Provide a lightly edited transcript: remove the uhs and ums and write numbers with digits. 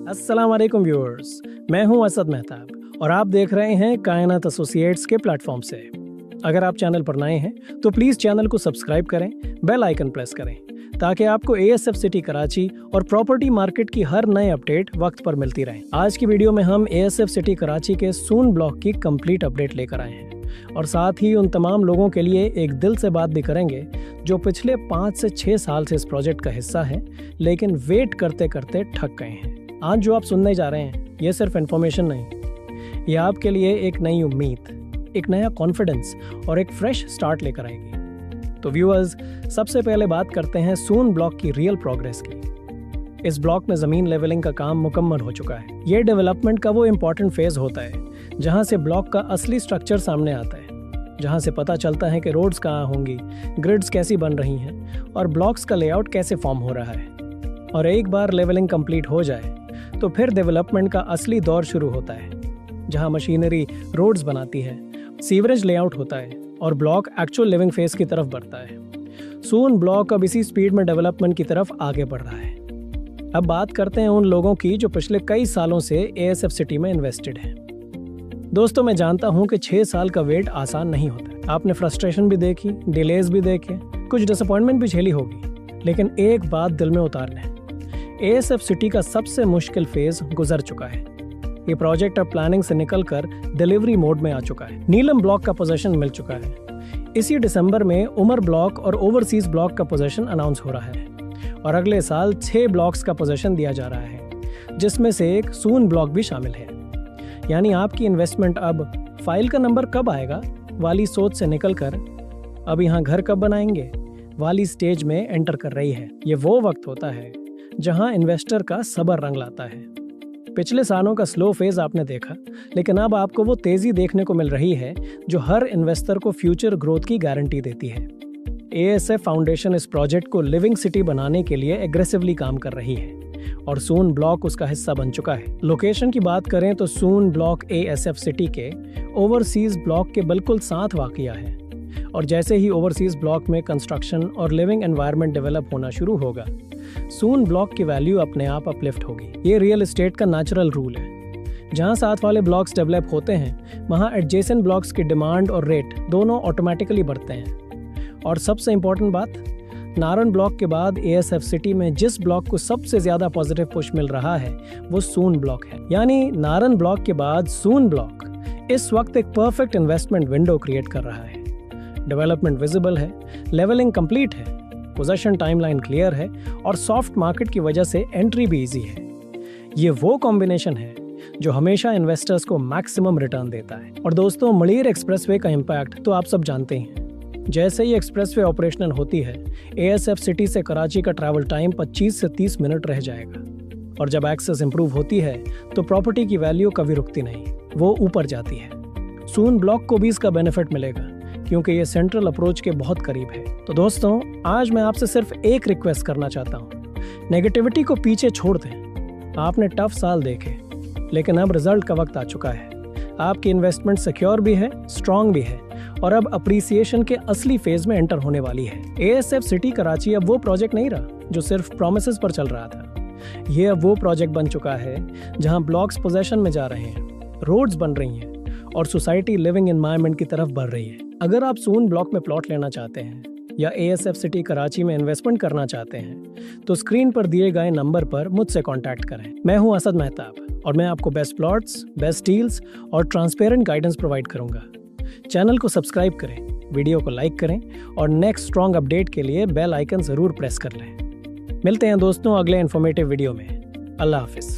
अस्सलाम वालेकुम व्यूअर्स, मैं हूं असद मेहताब और आप देख रहे हैं कायनात एसोसिएट्स के प्लेटफॉर्म से। अगर आप चैनल पर नए हैं तो प्लीज़ चैनल को सब्सक्राइब करें, बेल आइकन प्रेस करें ताकि आपको एएसएफ सिटी कराची और प्रॉपर्टी मार्केट की हर नई अपडेट वक्त पर मिलती रहे। आज की वीडियो में हम एएसएफ सिटी कराची के सून ब्लॉक की कंप्लीट अपडेट लेकर आए हैं और साथ ही उन तमाम लोगों के लिए एक दिल से बात भी करेंगे जो पिछले 5 से 6 साल से इस प्रोजेक्ट का हिस्सा है लेकिन वेट करते करते थक गए हैं। आज जो आप सुनने जा रहे हैं ये सिर्फ इन्फॉर्मेशन नहीं, ये आपके लिए एक नई उम्मीद, एक नया कॉन्फिडेंस और एक फ्रेश स्टार्ट लेकर आएगी। तो व्यूअर्स, सबसे पहले बात करते हैं सून ब्लॉक की रियल प्रोग्रेस की। इस ब्लॉक में ज़मीन लेवलिंग का काम मुकम्मल हो चुका है। ये डेवलपमेंट का वो इम्पॉर्टेंट फेज होता है जहाँ से ब्लॉक का असली स्ट्रक्चर सामने आता है, जहाँ से पता चलता है कि रोड्स कहाँ होंगी, ग्रिड्स कैसी बन रही हैं और ब्लॉक्स का लेआउट कैसे फॉर्म हो रहा है। और एक बार लेवलिंग कंप्लीट हो जाए तो फिर डेवलपमेंट का असली दौर शुरू होता है, जहाँ मशीनरी रोड्स बनाती है, सीवरेज लेआउट होता है और ब्लॉक एक्चुअल लिविंग फेज की तरफ बढ़ता है। सून ब्लॉक अब इसी स्पीड में डेवलपमेंट की तरफ आगे बढ़ रहा है। अब बात करते हैं उन लोगों की जो पिछले कई सालों से एएसएफ सिटी में इन्वेस्टेड हैं। दोस्तों, मैं जानता हूं कि 6 साल का वेट आसान नहीं होता। आपने फ्रस्ट्रेशन भी देखी, डिलेज भी देखे, कुछ डिसअपॉइंटमेंट भी झेली होगी, लेकिन एक बात दिल में उतारना है, एएसएफ सिटी का सबसे मुश्किल फेज गुजर चुका है। ये प्रोजेक्ट अब प्लानिंग से निकलकर डिलीवरी मोड में आ चुका है। नीलम ब्लॉक का पोजीशन मिल चुका है। इसी दिसंबर में उमर ब्लॉक और ओवरसीज ब्लॉक का पोजीशन अनाउंस हो रहा है और अगले साल 6 ब्लॉक्स का पोजीशन दिया जा रहा है, जिसमें से एक सून ब्लॉक भी शामिल है। यानी आपकी इन्वेस्टमेंट अब फाइल का नंबर कब आएगा वाली सोच से निकलकर अब यहाँ घर कब बनाएंगे वाली स्टेज में एंटर कर रही है। ये वो वक्त होता है जहां इन्वेस्टर का सब्र रंग लाता है। पिछले सालों का स्लो फेज आपने देखा, लेकिन अब आपको वो तेजी देखने को मिल रही है जो हर इन्वेस्टर को फ्यूचर ग्रोथ की गारंटी देती है। एएसएफ फाउंडेशन इस प्रोजेक्ट को लिविंग सिटी बनाने के लिए एग्रेसिवली काम कर रही है और सून ब्लॉक उसका हिस्सा बन चुका है। लोकेशन की बात करें तो सून ब्लॉक एएसएफ सिटी के ओवरसीज ब्लॉक के बिल्कुल साथ वाक़िया है और जैसे ही ओवरसीज ब्लॉक में कंस्ट्रक्शन और लिविंग एनवायरनमेंट डेवलप होना शुरू होगा, सून ब्लॉक की वैल्यू अपने आप अपलिफ्ट होगी। ये रियल एस्टेट का नेचुरल रूल है। जहां साथ वाले ब्लॉक्स डेवलप होते हैं वहां एडजेसेंट ब्लॉक्स की डिमांड और रेट दोनों ऑटोमेटिकली बढ़ते हैं। और सबसे इंपॉर्टेंट बात, नारन ब्लॉक के बाद एएसएफ सिटी में जिस ब्लॉक को सबसे ज्यादा पॉजिटिव पुश मिल रहा है वो सून ब्लॉक है। यानी नारन ब्लॉक के बाद सून ब्लॉक इस वक्त एक परफेक्ट इन्वेस्टमेंट विंडो क्रिएट कर रहा है। डेवलपमेंट विजिबल है, लेवलिंग कंप्लीट है, पोजीशन टाइमलाइन क्लियर है और सॉफ्ट मार्केट की वजह से एंट्री भी इजी है। ये वो कॉम्बिनेशन है जो हमेशा इन्वेस्टर्स को मैक्सिमम रिटर्न देता है। और दोस्तों, मलीर एक्सप्रेसवे का इम्पैक्ट तो आप सब जानते ही हैं। जैसे ही एक्सप्रेसवे ऑपरेशनल होती है, एएसएफ सिटी से कराची का ट्रैवल टाइम 25 से 30 मिनट रह जाएगा और जब एक्सेस इंप्रूव होती है तो प्रॉपर्टी की वैल्यू कभी रुकती नहीं, वो ऊपर जाती है। सून ब्लॉक को भी इसका बेनिफिट मिलेगा क्योंकि ये सेंट्रल अप्रोच के बहुत करीब है। तो दोस्तों, आज मैं आपसे सिर्फ एक रिक्वेस्ट करना चाहता हूँ, नेगेटिविटी को पीछे छोड़ दें। आपने टफ साल देखे, लेकिन अब रिजल्ट का वक्त आ चुका है। आपकी इन्वेस्टमेंट सिक्योर भी है, स्ट्रांग भी है और अब अप्रिसिएशन के असली फेज में एंटर होने वाली है। एएसएफ सिटी कराची अब वो प्रोजेक्ट नहीं रहा जो सिर्फ प्रोमिसेस पर चल रहा था। ये अब वो प्रोजेक्ट बन चुका है जहाँ ब्लॉक्स पोजेशन में जा रहे हैं, रोड्स बन रही हैं और सोसाइटी लिविंग एनवायरनमेंट की तरफ बढ़ रही है। अगर आप सून ब्लॉक में प्लॉट लेना चाहते हैं या एएसएफ सिटी कराची में इन्वेस्टमेंट करना चाहते हैं तो स्क्रीन पर दिए गए नंबर पर मुझसे कांटेक्ट करें। मैं हूं असद मेहताब और मैं आपको बेस्ट प्लॉट्स, बेस्ट डील्स और ट्रांसपेरेंट गाइडेंस प्रोवाइड करूंगा। चैनल को सब्सक्राइब करें, वीडियो को लाइक करें और नेक्स्ट स्ट्रॉन्ग अपडेट के लिए बेल आइकन जरूर प्रेस कर लें। मिलते हैं दोस्तों अगले इन्फॉर्मेटिव वीडियो में। अल्लाह हाफिज।